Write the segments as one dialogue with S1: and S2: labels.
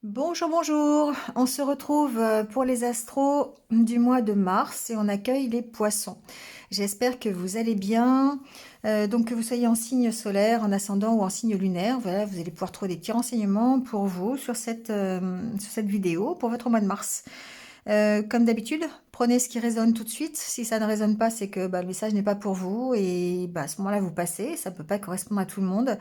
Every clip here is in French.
S1: Bonjour, bonjour. On se retrouve pour les astros du mois de mars et on accueille les poissons. J'espère que vous allez bien. Donc que vous soyez en signe solaire, en ascendant ou en signe lunaire, voilà, vous allez pouvoir trouver des petits renseignements pour vous sur cette vidéo pour votre mois de mars. Comme d'habitude, prenez ce qui résonne tout de suite. Si ça ne résonne pas, c'est que le message n'est pas pour vous et à ce moment-là, vous passez. Ça ne peut pas correspondre à tout le monde.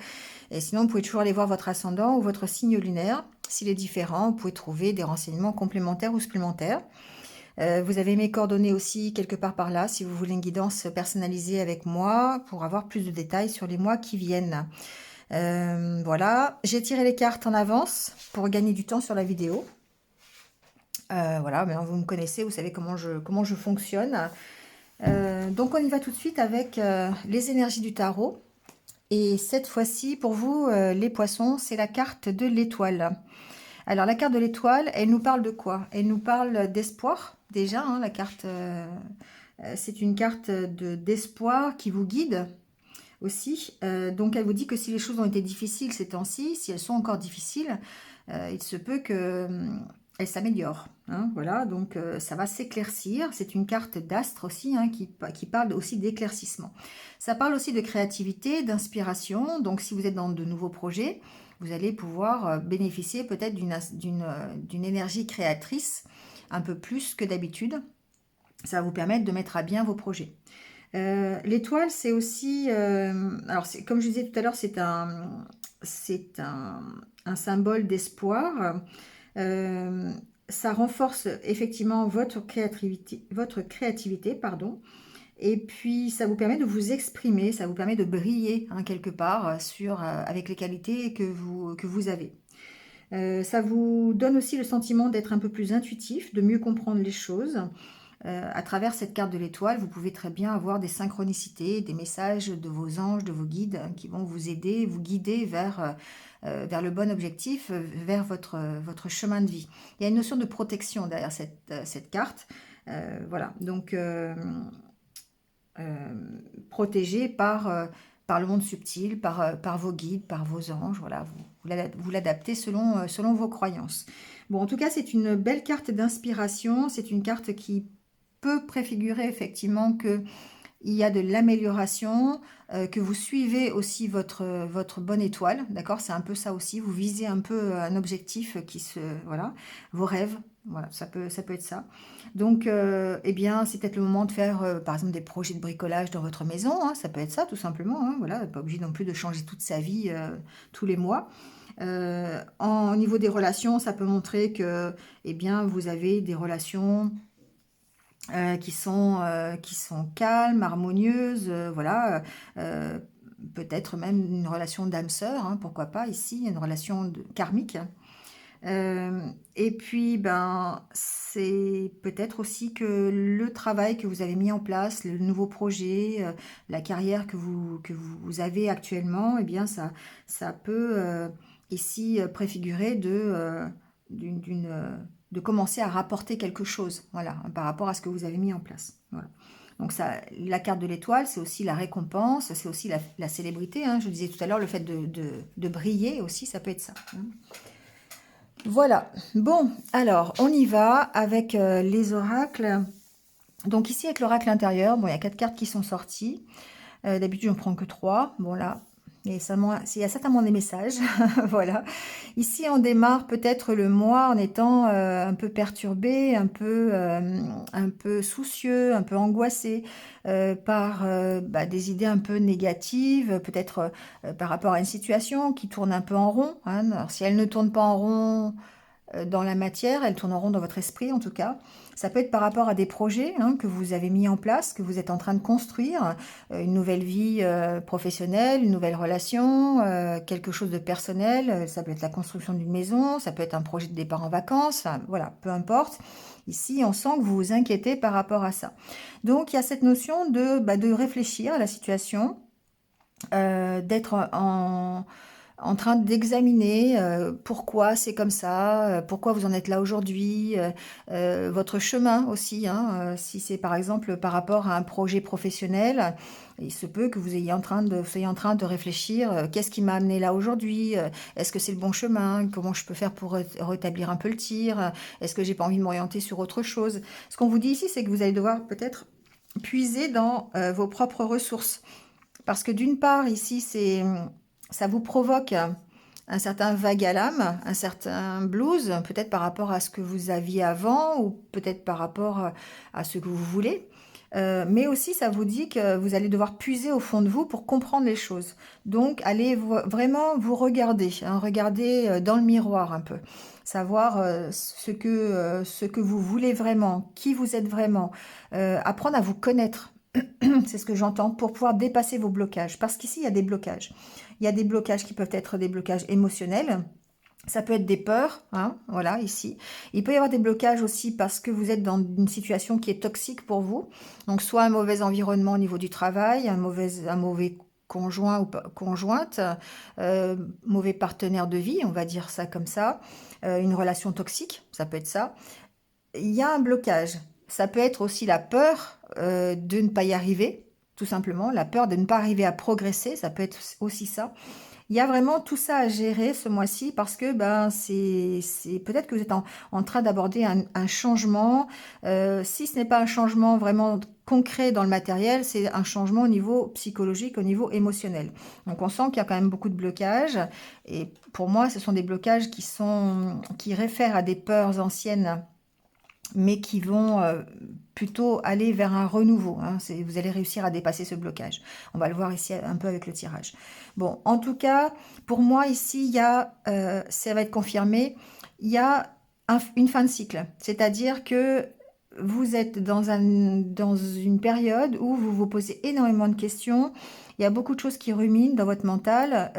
S1: Et sinon, vous pouvez toujours aller voir votre ascendant ou votre signe lunaire. S'il est différent, vous pouvez trouver des renseignements complémentaires ou supplémentaires. Vous avez mes coordonnées aussi quelque part par là si vous voulez une guidance personnalisée avec moi pour avoir plus de détails sur les mois qui viennent. Voilà, j'ai tiré les cartes en avance pour gagner du temps sur la vidéo. Voilà, maintenant vous me connaissez, vous savez comment je fonctionne. Donc on y va tout de suite avec les énergies du tarot. Et cette fois-ci, pour vous, les poissons, c'est la carte de l'étoile. Alors la carte de l'étoile, elle nous parle de quoi? Elle nous parle d'espoir, déjà, hein, la carte, c'est une carte d'espoir qui vous guide aussi. Donc elle vous dit que si les choses ont été difficiles ces temps-ci, si elles sont encore difficiles, il se peut que elles s'améliorent. Hein, voilà, donc ça va s'éclaircir. C'est une carte d'astre aussi hein, qui parle aussi d'éclaircissement. Ça parle aussi de créativité, d'inspiration. Donc si vous êtes dans de nouveaux projets, vous allez pouvoir bénéficier peut-être d'une énergie créatrice un peu plus que d'habitude. Ça va vous permettre de mettre à bien vos projets. L'étoile, c'est aussi, alors comme je disais tout à l'heure, un symbole d'espoir. Euh, Ça renforce effectivement votre créativité, pardon. Et puis ça vous permet de vous exprimer, ça vous permet de briller hein, quelque part avec les qualités que vous avez. Ça vous donne aussi le sentiment d'être un peu plus intuitif, de mieux comprendre les choses. À travers cette carte de l'étoile, vous pouvez très bien avoir des synchronicités, des messages de vos anges, de vos guides qui vont vous aider, vous guider vers le bon objectif, vers votre chemin de vie. Il y a une notion de protection derrière cette carte. Voilà, donc protégé par le monde subtil, par vos guides, par vos anges. Voilà, vous l'adaptez selon vos croyances. Bon, en tout cas, c'est une belle carte d'inspiration. C'est une carte qui peut préfigurer effectivement que il y a de l'amélioration, que vous suivez aussi votre bonne étoile, d'accord? C'est un peu ça aussi, vous visez un peu un objectif voilà, vos rêves, voilà, ça peut être ça. Donc, eh bien, c'est peut-être le moment de faire, par exemple, des projets de bricolage dans votre maison, hein, ça peut être ça, tout simplement, hein, voilà, pas obligé non plus de changer toute sa vie tous les mois. Au niveau des relations, ça peut montrer que, eh bien, vous avez des relations qui sont calmes, harmonieuses, voilà. euh, Peut-être même une relation d'âme-sœur, hein, pourquoi pas ici, une relation karmique. Et puis, ben, c'est peut-être aussi que le travail que vous avez mis en place, le nouveau projet, la carrière que vous avez actuellement, eh bien, ça peut ici préfigurer d'une, de commencer à rapporter quelque chose, voilà, par rapport à ce que vous avez mis en place. Voilà. Donc ça, la carte de l'étoile, c'est aussi la récompense, c'est aussi la célébrité. Hein. Je disais tout à l'heure, le fait de briller aussi, ça peut être ça. Hein. Voilà. Bon, alors, on y va avec les oracles. Donc ici, avec l'oracle intérieur, bon, il y a 4 cartes qui sont sorties. D'habitude, je ne prends que 3. Bon, là, il y a certainement des messages. Voilà. Ici, on démarre peut-être le mois en étant un peu perturbé, un peu soucieux, un peu angoissé par des idées un peu négatives, peut-être par rapport à une situation qui tourne un peu en rond. Hein. Alors, si elle ne tourne pas en rond, dans la matière, elles tourneront dans votre esprit en tout cas. Ça peut être par rapport à des projets hein, que vous avez mis en place, que vous êtes en train de construire, une nouvelle vie professionnelle, une nouvelle relation, quelque chose de personnel. Ça peut être la construction d'une maison, ça peut être un projet de départ en vacances, enfin, voilà, peu importe. Ici, on sent que vous vous inquiétez par rapport à ça. Donc, il y a cette notion de réfléchir à la situation, d'être en train d'examiner pourquoi c'est comme ça, pourquoi vous en êtes là aujourd'hui, votre chemin aussi, hein, si c'est par exemple par rapport à un projet professionnel, il se peut que vous soyez en train de réfléchir, qu'est-ce qui m'a amené là aujourd'hui, est-ce que c'est le bon chemin, comment je peux faire pour rétablir un peu le tir, est-ce que j'ai pas envie de m'orienter sur autre chose. Ce qu'on vous dit ici, c'est que vous allez devoir peut-être puiser dans vos propres ressources. Parce que d'une part, ici, ça vous provoque un certain vague à l'âme, un certain blues, peut-être par rapport à ce que vous aviez avant ou peut-être par rapport à ce que vous voulez. Mais aussi, ça vous dit que vous allez devoir puiser au fond de vous pour comprendre les choses. Donc, allez vraiment vous regarder, hein, regarder dans le miroir un peu, savoir ce que vous voulez vraiment, qui vous êtes vraiment, apprendre à vous connaître. C'est ce que j'entends pour pouvoir dépasser vos blocages. Parce qu'ici, il y a des blocages. Il y a des blocages qui peuvent être des blocages émotionnels. Ça peut être des peurs, hein, voilà, ici. Il peut y avoir des blocages aussi parce que vous êtes dans une situation qui est toxique pour vous. Donc, soit un mauvais environnement au niveau du travail, un mauvais conjoint ou conjointe, mauvais partenaire de vie, on va dire ça comme ça, une relation toxique, ça peut être ça. Il y a un blocage. Ça peut être aussi la peur de ne pas y arriver, tout simplement, la peur de ne pas arriver à progresser, ça peut être aussi ça. Il y a vraiment tout ça à gérer ce mois-ci parce que ben, c'est peut-être que vous êtes en train d'aborder un changement. Si ce n'est pas un changement vraiment concret dans le matériel, c'est un changement au niveau psychologique, au niveau émotionnel. Donc on sent qu'il y a quand même beaucoup de blocages. Et pour moi, ce sont des blocages qui réfèrent à des peurs anciennes mais qui vont plutôt aller vers un renouveau. Hein. Vous allez réussir à dépasser ce blocage. On va le voir ici un peu avec le tirage. Bon, en tout cas, pour moi ici, il y a, ça va être confirmé, il y a une fin de cycle. C'est-à-dire que vous êtes dans une période où vous vous posez énormément de questions. Il y a beaucoup de choses qui ruminent dans votre mental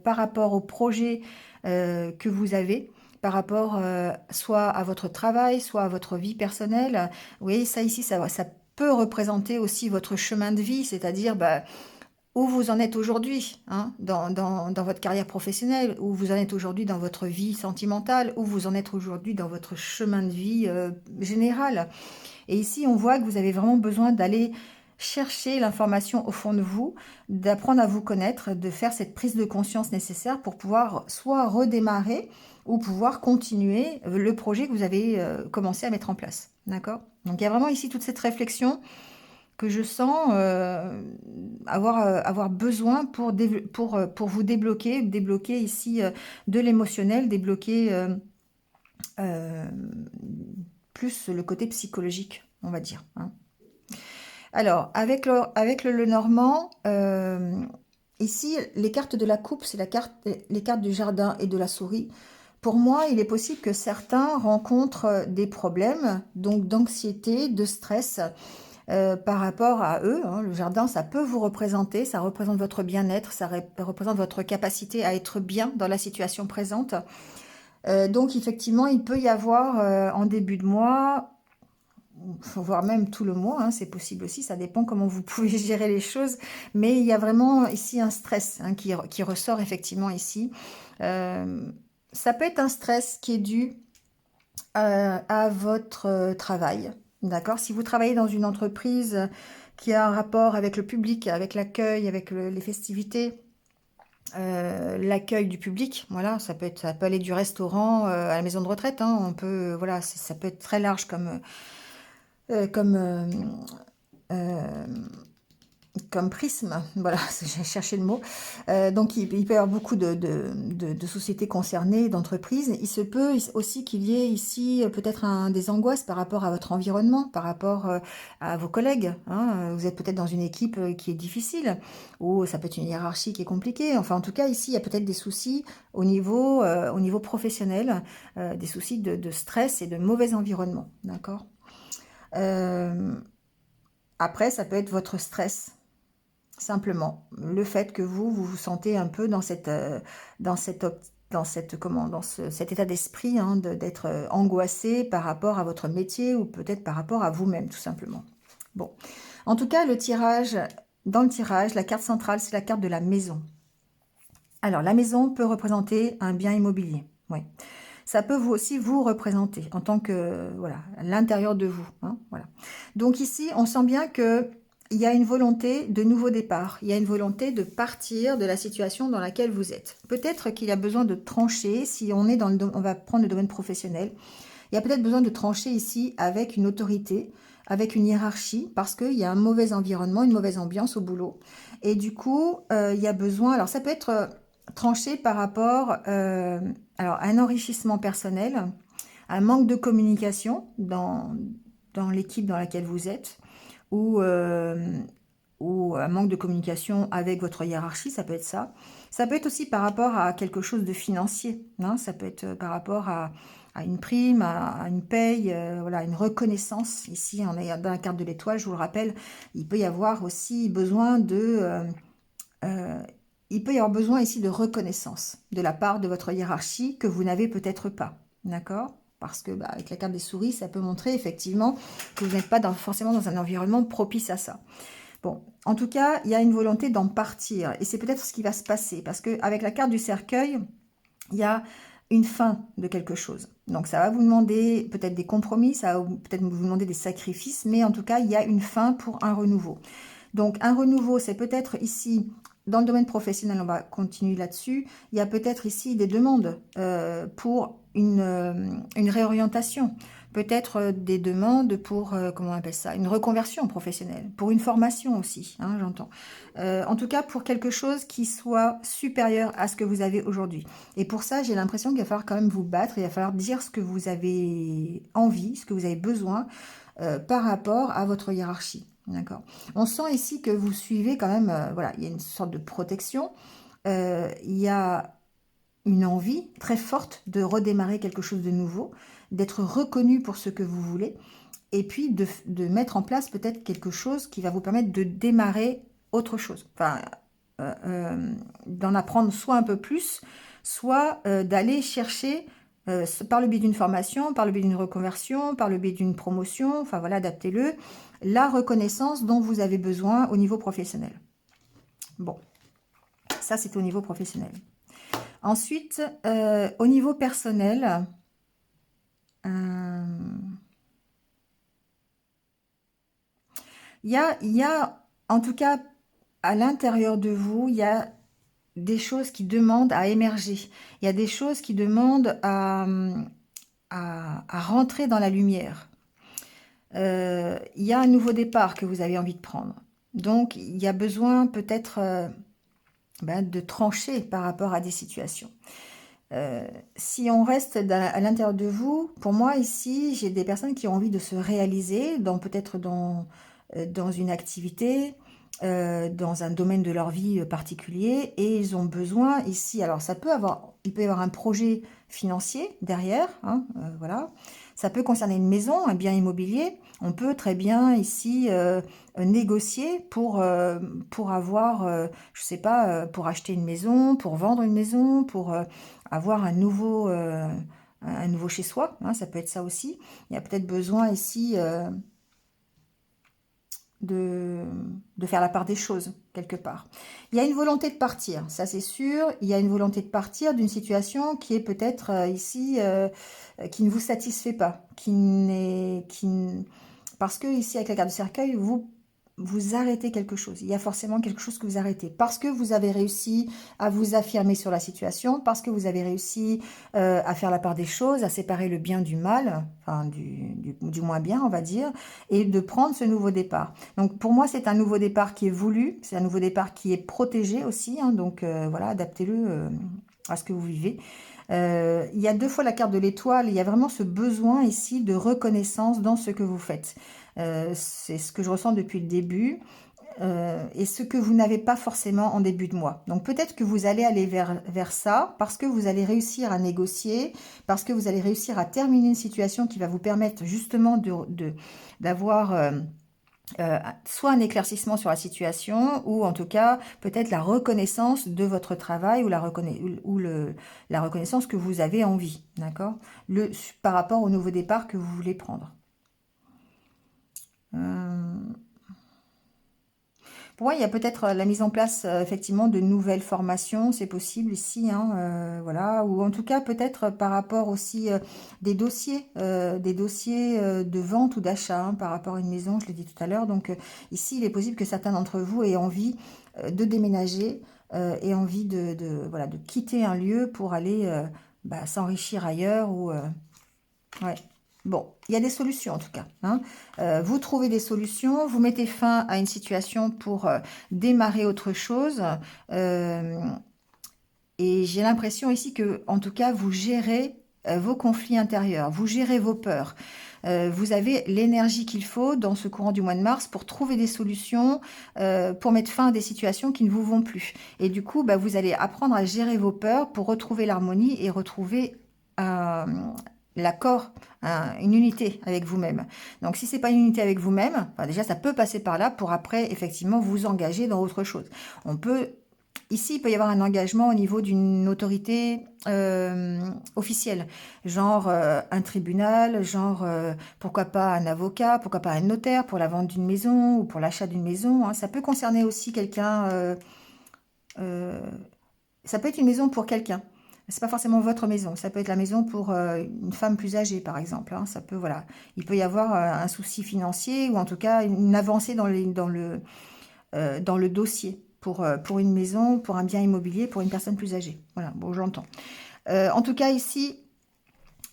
S1: par rapport au projet que vous avez par rapport soit à votre travail, soit à votre vie personnelle. Vous voyez, ça ici, ça peut représenter aussi votre chemin de vie, c'est-à-dire bah, où vous en êtes aujourd'hui hein, dans votre carrière professionnelle, où vous en êtes aujourd'hui dans votre vie sentimentale, où vous en êtes aujourd'hui dans votre chemin de vie général. Et ici, on voit que vous avez vraiment besoin d'aller chercher l'information au fond de vous, d'apprendre à vous connaître, de faire cette prise de conscience nécessaire pour pouvoir soit redémarrer ou pouvoir continuer le projet que vous avez commencé à mettre en place. D'accord? Donc il y a vraiment ici toute cette réflexion que je sens avoir besoin pour vous débloquer ici de l'émotionnel, débloquer euh, plus le côté psychologique, on va dire. Hein. Alors, avec le Lenormand, ici, les cartes de la coupe, c'est les cartes du jardin et de la souris. Pour moi, il est possible que certains rencontrent des problèmes, donc d'anxiété, de stress par rapport à eux. Hein. Le jardin, ça peut vous représenter, ça représente votre bien-être, ça représente votre capacité à être bien dans la situation présente. Donc, effectivement, il peut y avoir en début de mois voire même tout le mois, hein, c'est possible aussi, ça dépend comment vous pouvez gérer les choses, mais il y a vraiment ici un stress hein, qui ressort effectivement ici. Ça peut être un stress qui est dû à votre travail, d'accord? Si vous travaillez dans une entreprise qui a un rapport avec le public, avec l'accueil, avec les festivités, l'accueil du public, voilà, ça peut aller du restaurant à la maison de retraite, hein, voilà, ça peut être très large euh, comme, euh, euh, comme prisme, voilà, j'ai cherché le mot. Donc il peut y avoir beaucoup de sociétés concernées, d'entreprises. Il se peut aussi qu'il y ait ici peut-être des angoisses par rapport à votre environnement, par rapport à vos collègues. Hein. Vous êtes peut-être dans une équipe qui est difficile, ou ça peut être une hiérarchie qui est compliquée. Enfin, en tout cas, ici, il y a peut-être des soucis au niveau professionnel, des soucis de stress et de mauvais environnement. D'accord? Euh, Après, ça peut être votre stress. Simplement, le fait que vous sentez un peu dans cette, cet état d'esprit hein, d'être angoissé par rapport à votre métier ou peut-être par rapport à vous-même, tout simplement. Bon, en tout cas, dans le tirage, la carte centrale, c'est la carte de la maison. Alors, la maison peut représenter un bien immobilier. Oui. Ça peut vous aussi vous représenter en tant que, voilà, à l'intérieur de vous, hein, voilà. Donc ici, on sent bien que il y a une volonté de nouveau départ. Il y a une volonté de partir de la situation dans laquelle vous êtes. Peut-être qu'il y a besoin de trancher. Si on est dans on va prendre le domaine professionnel. Il y a peut-être besoin de trancher ici avec une autorité, avec une hiérarchie, parce qu'il y a un mauvais environnement, une mauvaise ambiance au boulot. Et du coup, il y a besoin, alors ça peut être tranché par rapport alors, à un enrichissement personnel, un manque de communication dans l'équipe dans laquelle vous êtes, ou un manque de communication avec votre hiérarchie, ça peut être ça. Ça peut être aussi par rapport à quelque chose de financier, hein, ça peut être par rapport à une prime, à une paye, voilà, une reconnaissance. Ici, on est dans la carte de l'étoile, je vous le rappelle, il peut y avoir aussi besoin euh, il peut y avoir besoin ici de reconnaissance de la part de votre hiérarchie que vous n'avez peut-être pas, d'accord? Parce que avec la carte des souris, ça peut montrer effectivement que vous n'êtes pas forcément dans un environnement propice à ça. Bon, en tout cas, il y a une volonté d'en partir et c'est peut-être ce qui va se passer parce qu'avec la carte du cercueil, il y a une fin de quelque chose. Donc ça va vous demander peut-être des compromis, ça va peut-être vous demander des sacrifices, mais en tout cas, il y a une fin pour un renouveau. Donc un renouveau, c'est peut-être ici, dans le domaine professionnel, on va continuer là-dessus, il y a peut-être ici des demandes pour une réorientation, peut-être des demandes pour, comment on appelle ça, une reconversion professionnelle, pour une formation aussi, hein, j'entends. En tout cas, pour quelque chose qui soit supérieur à ce que vous avez aujourd'hui. Et pour ça, j'ai l'impression qu'il va falloir quand même vous battre, il va falloir dire ce que vous avez envie, ce que vous avez besoin par rapport à votre hiérarchie. D'accord. On sent ici que vous suivez quand même, voilà, il y a une sorte de protection, il y a une envie très forte de redémarrer quelque chose de nouveau, d'être reconnu pour ce que vous voulez, et puis de mettre en place peut-être quelque chose qui va vous permettre de démarrer autre chose. Enfin, d'en apprendre soit un peu plus, soit d'aller chercher par le biais d'une formation, par le biais d'une reconversion, par le biais d'une promotion, enfin voilà, adaptez-le, la reconnaissance dont vous avez besoin au niveau professionnel. Bon, ça c'est au niveau professionnel. Ensuite, au niveau personnel, il y a, en tout cas, à l'intérieur de vous, il y a des choses qui demandent à émerger. Il y a des choses qui demandent à rentrer dans la lumière. Il y a un nouveau départ que vous avez envie de prendre. Donc, il y a besoin peut-être de trancher par rapport à des situations. Si on reste à l'intérieur de vous, pour moi ici, j'ai des personnes qui ont envie de se réaliser, peut-être dans une activité, dans un domaine de leur vie particulier, et ils ont besoin ici, alors il peut y avoir un projet financier derrière, hein, voilà. Ça peut concerner une maison, un bien immobilier. On peut très bien ici négocier pour avoir, je sais pas, pour acheter une maison, pour vendre une maison, pour avoir un nouveau chez soi, hein, ça peut être ça aussi. Il y a peut-être besoin ici de, de faire la part des choses, quelque part. Il y a une volonté de partir, ça c'est sûr. Il y a une volonté de partir d'une situation qui est peut-être ici, qui ne vous satisfait pas, parce que ici, avec la carte du cercueil, vous arrêtez quelque chose. Il y a forcément quelque chose que vous arrêtez. Parce que vous avez réussi à vous affirmer sur la situation, parce que vous avez réussi à faire la part des choses, à séparer le bien du mal, enfin du moins bien, on va dire, et de prendre ce nouveau départ. Donc pour moi, c'est un nouveau départ qui est voulu, c'est un nouveau départ qui est protégé aussi, hein, donc voilà, adaptez-le à ce que vous vivez. Il y a deux fois la carte de l'étoile, il y a vraiment ce besoin ici de reconnaissance dans ce que vous faites. C'est ce que je ressens depuis le début et ce que vous n'avez pas forcément en début de mois. Donc peut-être que vous allez aller vers ça parce que vous allez réussir à négocier, parce que vous allez réussir à terminer une situation qui va vous permettre justement d'avoir soit un éclaircissement sur la situation, ou en tout cas peut-être la reconnaissance de votre travail, ou la reconnaissance que vous avez envie, d'accord, par rapport au nouveau départ que vous voulez prendre. Pour moi, il y a peut-être la mise en place, effectivement, de nouvelles formations, c'est possible ici, hein, voilà, ou en tout cas peut-être par rapport aussi des dossiers de vente ou d'achat, hein, par rapport à une maison, je l'ai dit tout à l'heure. Donc ici, il est possible que certains d'entre vous aient envie de déménager et envie voilà, de quitter un lieu pour aller s'enrichir ailleurs ou ouais. Bon, il y a des solutions en tout cas, hein. Vous trouvez des solutions, vous mettez fin à une situation pour démarrer autre chose. Euh, et j'ai l'impression ici que, en tout cas, vous gérez vos conflits intérieurs, vous gérez vos peurs. Vous avez l'énergie qu'il faut dans ce courant du mois de mars pour trouver des solutions, pour mettre fin à des situations qui ne vous vont plus. Et du coup, vous allez apprendre à gérer vos peurs pour retrouver l'harmonie et retrouver euh, l'accord, une unité avec vous-même. Donc si c'est pas une unité avec vous-même, déjà ça peut passer par là pour après effectivement vous engager dans autre chose. On peut Ici, il peut y avoir un engagement au niveau d'une autorité officielle, genre un tribunal, genre pourquoi pas un avocat, pourquoi pas un notaire pour la vente d'une maison ou pour l'achat d'une maison, hein. Ça peut concerner aussi quelqu'un, euh, ça peut être une maison pour quelqu'un. C'est pas forcément votre maison, ça peut être la maison pour une femme plus âgée, par exemple, hein. Ça peut, voilà, il peut y avoir un souci financier ou en tout cas une avancée dans le dossier pour une maison, pour un bien immobilier, pour une personne plus âgée. Voilà, bon, j'entends. En tout cas, ici,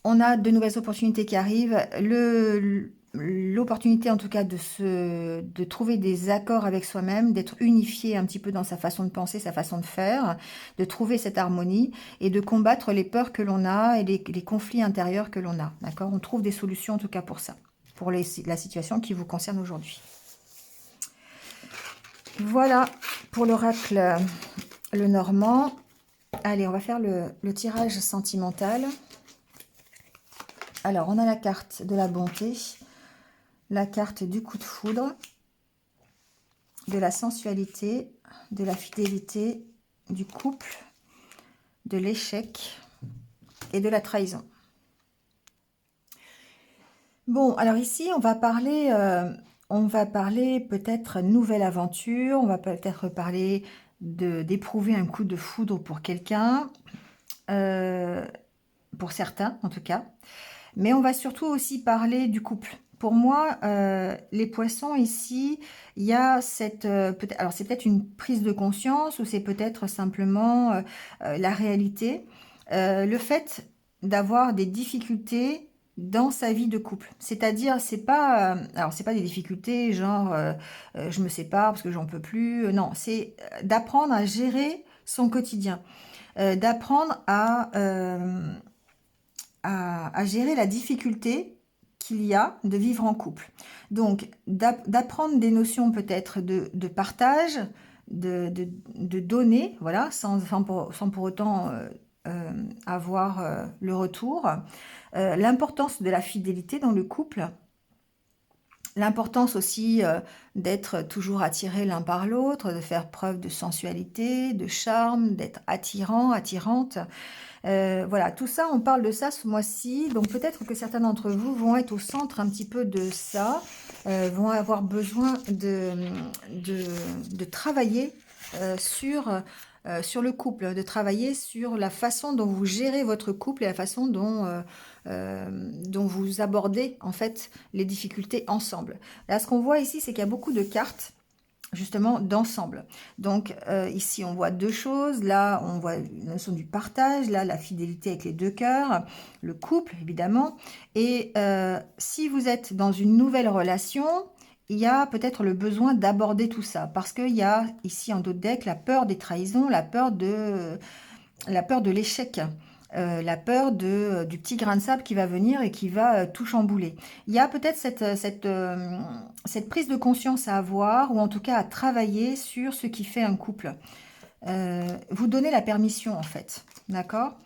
S1: on a de nouvelles opportunités qui arrivent. L'opportunité, en tout cas, de trouver des accords avec soi-même, d'être unifié un petit peu dans sa façon de penser, sa façon de faire, de trouver cette harmonie et de combattre les peurs que l'on a et les conflits intérieurs que l'on a. D'accord? On trouve des solutions, en tout cas, pour ça, pour la situation qui vous concerne aujourd'hui. Voilà pour l'oracle le Normand. Allez, on va faire le tirage sentimental. Alors, on a la carte de la bonté, la carte du coup de foudre, de la sensualité, de la fidélité, du couple, de l'échec et de la trahison. Bon, alors ici, on va parler peut-être nouvelle aventure, on va peut-être parler d'éprouver un coup de foudre pour quelqu'un, euh, pour certains en tout cas. Mais on va surtout aussi parler du couple. Pour moi, les poissons ici, il y a alors c'est peut-être une prise de conscience ou c'est peut-être simplement la réalité. Le fait d'avoir des difficultés dans sa vie de couple. C'est-à-dire, alors c'est pas des difficultés genre je me sépare parce que j'en peux plus. Non, c'est d'apprendre à gérer son quotidien, d'apprendre à gérer la difficulté qu'il y a de vivre en couple. Donc, d'apprendre des notions peut-être de partage, de donner, voilà, sans pour autant avoir le retour. L'importance de la fidélité dans le couple. L'importance aussi d'être toujours attiré l'un par l'autre, de faire preuve de sensualité, de charme, d'être attirant, attirante. Voilà, tout ça, on parle de ça ce mois-ci. Donc peut-être que certains d'entre vous vont être au centre un petit peu de ça, vont avoir besoin de travailler sur le couple, de travailler sur la façon dont vous gérez votre couple et la façon dont vous abordez en fait les difficultés ensemble. Là, ce qu'on voit ici, c'est qu'il y a beaucoup de cartes justement d'ensemble. Donc ici on voit deux choses, là on voit la notion du partage, là la fidélité avec les deux cœurs, le couple évidemment, et si vous êtes dans une nouvelle relation, il y a peut-être le besoin d'aborder tout ça, parce qu'il y a ici en dos de deck la peur des trahisons, la peur de l'échec, la peur du petit grain de sable qui va venir et qui va tout chambouler. Il y a peut-être cette prise de conscience à avoir, ou en tout cas à travailler sur ce qui fait un couple. Vous donnez la permission en fait, d'accord?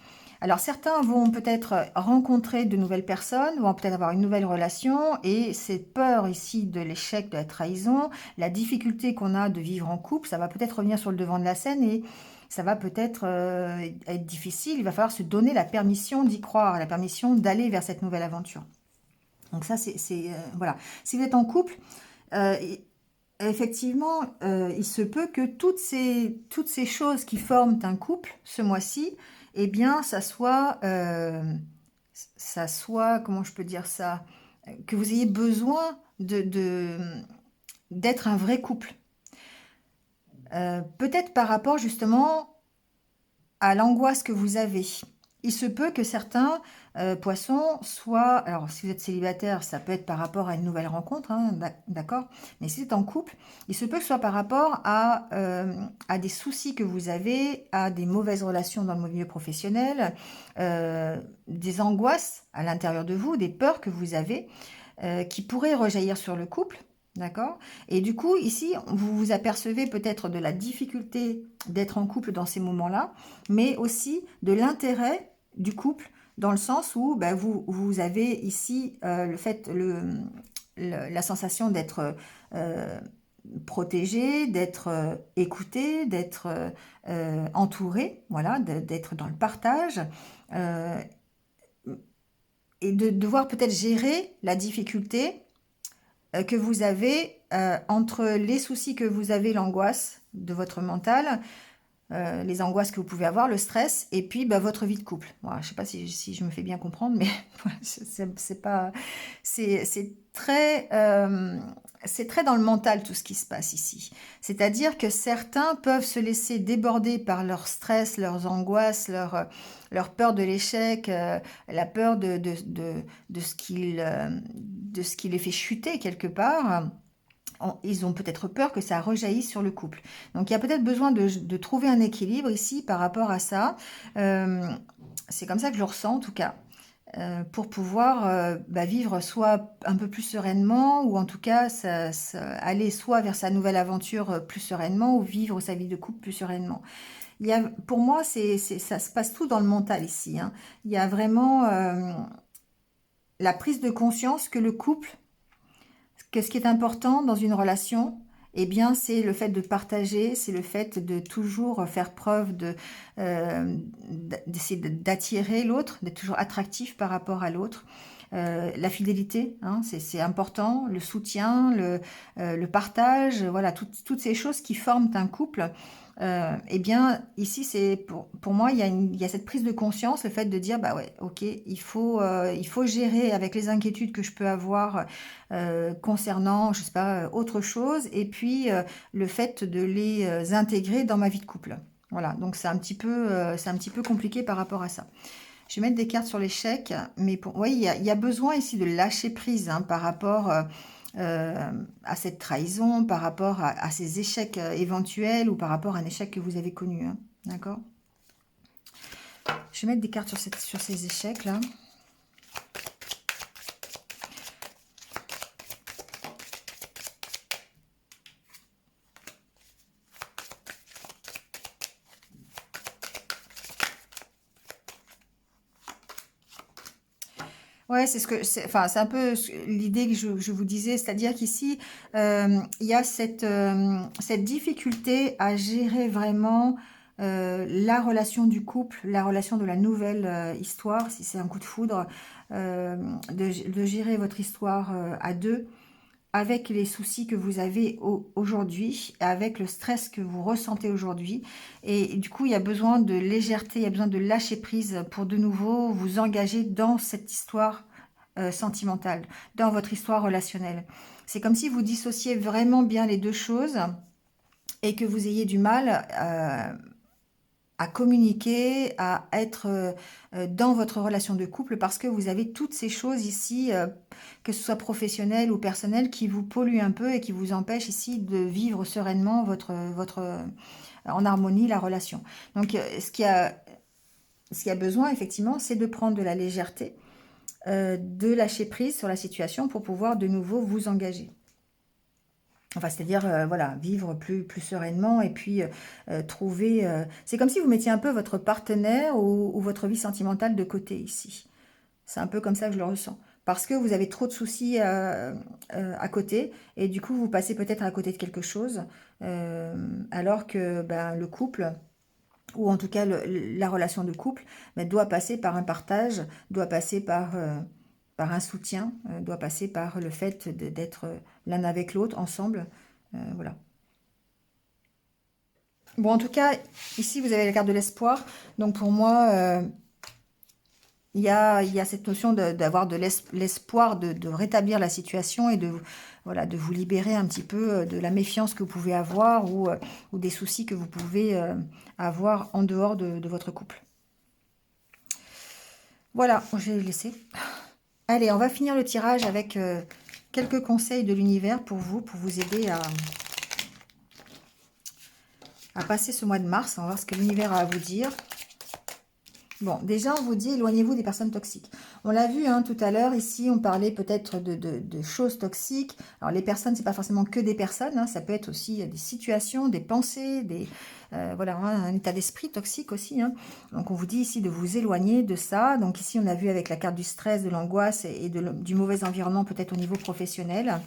S1: Alors certains vont peut-être rencontrer de nouvelles personnes, vont peut-être avoir une nouvelle relation, et cette peur ici de l'échec, de la trahison, la difficulté qu'on a de vivre en couple, ça va peut-être revenir sur le devant de la scène et ça va peut-être être difficile. Il va falloir se donner la permission d'y croire, la permission d'aller vers cette nouvelle aventure. Donc ça, voilà. Si vous êtes en couple, effectivement, il se peut que toutes ces choses qui forment un couple ce mois-ci, eh bien, ça soit, comment je peux dire ça, que vous ayez besoin d'être un vrai couple. Peut-être par rapport justement à l'angoisse que vous avez. Il se peut que certains poissons soient... Alors, si vous êtes célibataire, ça peut être par rapport à une nouvelle rencontre, hein, d'accord. Mais si c'est en couple, il se peut que ce soit par rapport à des soucis que vous avez, à des mauvaises relations dans le milieu professionnel, des angoisses à l'intérieur de vous, des peurs que vous avez, qui pourraient rejaillir sur le couple. D'accord? Et du coup, ici, vous vous apercevez peut-être de la difficulté d'être en couple dans ces moments-là, mais aussi de l'intérêt du couple, dans le sens où bah, vous avez ici la sensation d'être protégé, d'être écouté, d'être entouré, voilà, d'être dans le partage, euh, et de devoir peut-être gérer la difficulté que vous avez entre les soucis que vous avez, l'angoisse de votre mental, les angoisses que vous pouvez avoir, le stress, et puis bah, votre vie de couple. Voilà, je ne sais pas si je me fais bien comprendre, mais c'est pas, c'est très dans le mental tout ce qui se passe ici. C'est-à-dire que certains peuvent se laisser déborder par leur stress, leurs angoisses, leur peur de l'échec, la peur de de ce qui les fait chuter quelque part. Ils ont peut-être peur que ça rejaillisse sur le couple. Donc il y a peut-être besoin de trouver un équilibre ici par rapport à ça. Euh, c'est comme ça que je le ressens en tout cas. Pour pouvoir bah, vivre soit un peu plus sereinement, ou en tout cas aller soit vers sa nouvelle aventure plus sereinement, ou vivre sa vie de couple plus sereinement. Pour moi, ça se passe tout dans le mental ici, hein. Il y a vraiment la prise de conscience que le couple, que ce qui est important dans une relation, eh bien, c'est le fait de partager, c'est le fait de toujours faire preuve d'essayer d'attirer l'autre, d'être toujours attractif par rapport à l'autre. La fidélité, hein, c'est important, le soutien, le partage, voilà, toutes ces choses qui forment un couple. Eh bien, ici, pour moi, il y a cette prise de conscience, le fait de dire, bah ouais, ok, il faut gérer avec les inquiétudes que je peux avoir concernant, je sais pas, autre chose, et puis le fait de les intégrer dans ma vie de couple. Voilà, donc c'est un petit peu compliqué par rapport à ça. Je vais mettre des cartes sur l'échec, mais oui, il y a besoin ici de lâcher prise hein, par rapport à cette trahison, par rapport à ces échecs éventuels, ou par rapport à un échec que vous avez connu. Hein, d'accord? Je vais mettre des cartes sur ces échecs-là. Ouais, enfin, c'est un peu l'idée que je vous disais, c'est-à-dire qu'ici, il y a cette difficulté à gérer vraiment la relation du couple, la relation de la nouvelle histoire, si c'est un coup de foudre, euh, de gérer votre histoire à deux, avec les soucis que vous avez aujourd'hui, avec le stress que vous ressentez aujourd'hui. Et du coup, il y a besoin de légèreté, il y a besoin de lâcher prise pour de nouveau vous engager dans cette histoire sentimentale, dans votre histoire relationnelle. C'est comme si vous dissociez vraiment bien les deux choses et que vous ayez du mal à communiquer, à être dans votre relation de couple, parce que vous avez toutes ces choses ici, que ce soit professionnel ou personnel, qui vous polluent un peu et qui vous empêchent ici de vivre sereinement en harmonie la relation. Donc ce qui a besoin effectivement, c'est de prendre de la légèreté, de lâcher prise sur la situation pour pouvoir de nouveau vous engager. Enfin, c'est-à-dire, voilà, vivre plus sereinement, et puis trouver... c'est comme si vous mettiez un peu votre partenaire ou votre vie sentimentale de côté ici. C'est un peu comme ça que je le ressens. Parce que vous avez trop de soucis à côté, et du coup, vous passez peut-être à côté de quelque chose, alors que ben, le couple, ou en tout cas la relation de couple, ben, doit passer par un partage, doit passer par un soutien, doit passer par le fait d'être l'un avec l'autre, ensemble, Voilà. Bon, en tout cas, ici, vous avez la carte de l'espoir. Donc, pour moi, il y a cette notion d'avoir de l'espoir de rétablir la situation et voilà, de vous libérer un petit peu de la méfiance que vous pouvez avoir ou des soucis que vous pouvez avoir en dehors de votre couple. Voilà, je vais laisser. Allez, on va finir le tirage avec quelques conseils de l'univers pour vous aider à passer ce mois de mars. On va voir ce que l'univers a à vous dire. Bon, déjà, on vous dit, éloignez-vous des personnes toxiques. On l'a vu hein, tout à l'heure, ici, on parlait peut-être de choses toxiques. Alors, les personnes, c'est pas forcément que des personnes, hein, ça peut être aussi des situations, des pensées, voilà, hein, un état d'esprit toxique aussi. Hein. Donc, on vous dit ici de vous éloigner de ça. Donc, ici, on a vu avec la carte du stress, de l'angoisse et du mauvais environnement, peut-être au niveau professionnel.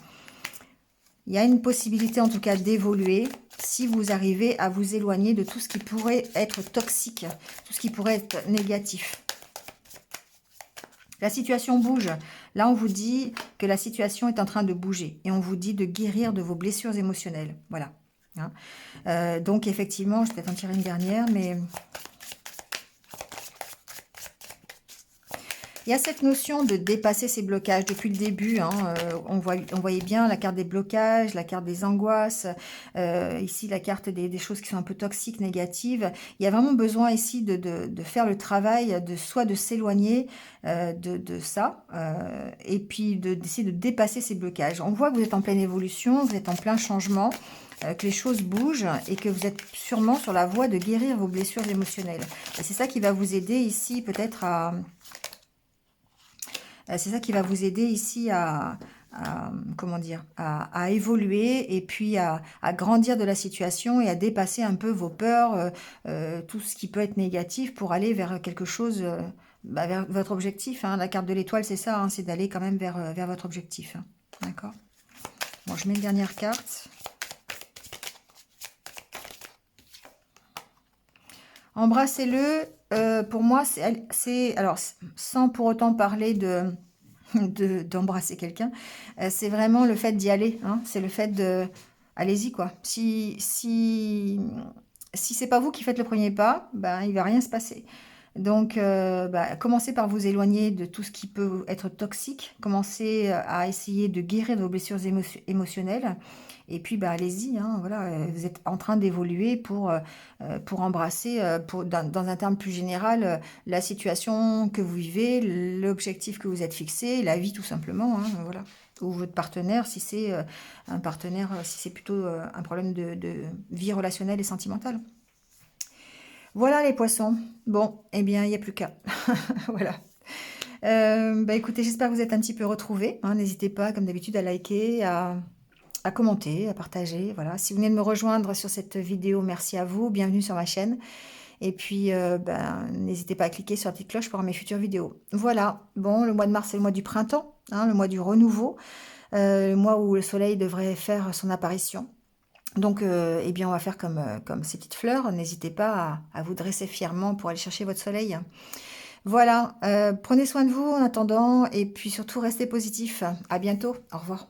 S1: Il y a une possibilité en tout cas d'évoluer si vous arrivez à vous éloigner de tout ce qui pourrait être toxique, tout ce qui pourrait être négatif. La situation bouge. Là, on vous dit que la situation est en train de bouger et on vous dit de guérir de vos blessures émotionnelles. Voilà. Hein. Donc, effectivement, je vais peut-être en tirer une dernière, mais... Il y a cette notion de dépasser ces blocages depuis le début. Hein, on voyait bien la carte des blocages, la carte des angoisses, ici la carte des choses qui sont un peu toxiques, négatives. Il y a vraiment besoin ici de faire le travail, soit de s'éloigner de ça, et puis d'essayer de dépasser ces blocages. On voit que vous êtes en pleine évolution, vous êtes en plein changement, que les choses bougent et que vous êtes sûrement sur la voie de guérir vos blessures émotionnelles. Et c'est ça qui va vous aider ici peut-être à... C'est ça qui va vous aider ici comment dire, à évoluer et puis à grandir de la situation et à dépasser un peu vos peurs, tout ce qui peut être négatif pour aller vers quelque chose, vers votre objectif. Hein. La carte de l'étoile, c'est ça, hein, c'est d'aller quand même vers votre objectif. Hein. D'accord? Bon, je mets une dernière carte. Embrassez-le. Pour moi, c'est alors sans pour autant parler d'embrasser quelqu'un, c'est vraiment le fait d'y aller. Hein, c'est le fait de allez-y quoi. Si c'est pas vous qui faites le premier pas, ben il va rien se passer. Donc, commencez par vous éloigner de tout ce qui peut être toxique. Commencez à essayer de guérir vos blessures émotionnelles. Et puis, allez-y. Hein, voilà, vous êtes en train d'évoluer pour embrasser, dans un terme plus général, la situation que vous vivez, l'objectif que vous êtes fixé, la vie tout simplement. Hein, voilà. Ou votre partenaire, si c'est un partenaire, si c'est plutôt un problème de vie relationnelle et sentimentale. Voilà les poissons. Bon, eh bien, il n'y a plus qu'à. Voilà. Écoutez, j'espère que vous êtes un petit peu retrouvés. Hein. N'hésitez pas, comme d'habitude, à liker, à commenter, à partager. Voilà. Si vous venez de me rejoindre sur cette vidéo, merci à vous. Bienvenue sur ma chaîne. Et puis, n'hésitez pas à cliquer sur la petite cloche pour mes futures vidéos. Voilà. Bon, le mois de mars, c'est le mois du printemps, hein, le mois du renouveau. Le mois où le soleil devrait faire son apparition. Donc, eh bien, on va faire comme ces petites fleurs. N'hésitez pas à vous dresser fièrement pour aller chercher votre soleil. Voilà, prenez soin de vous en attendant et puis surtout, restez positifs. À bientôt. Au revoir.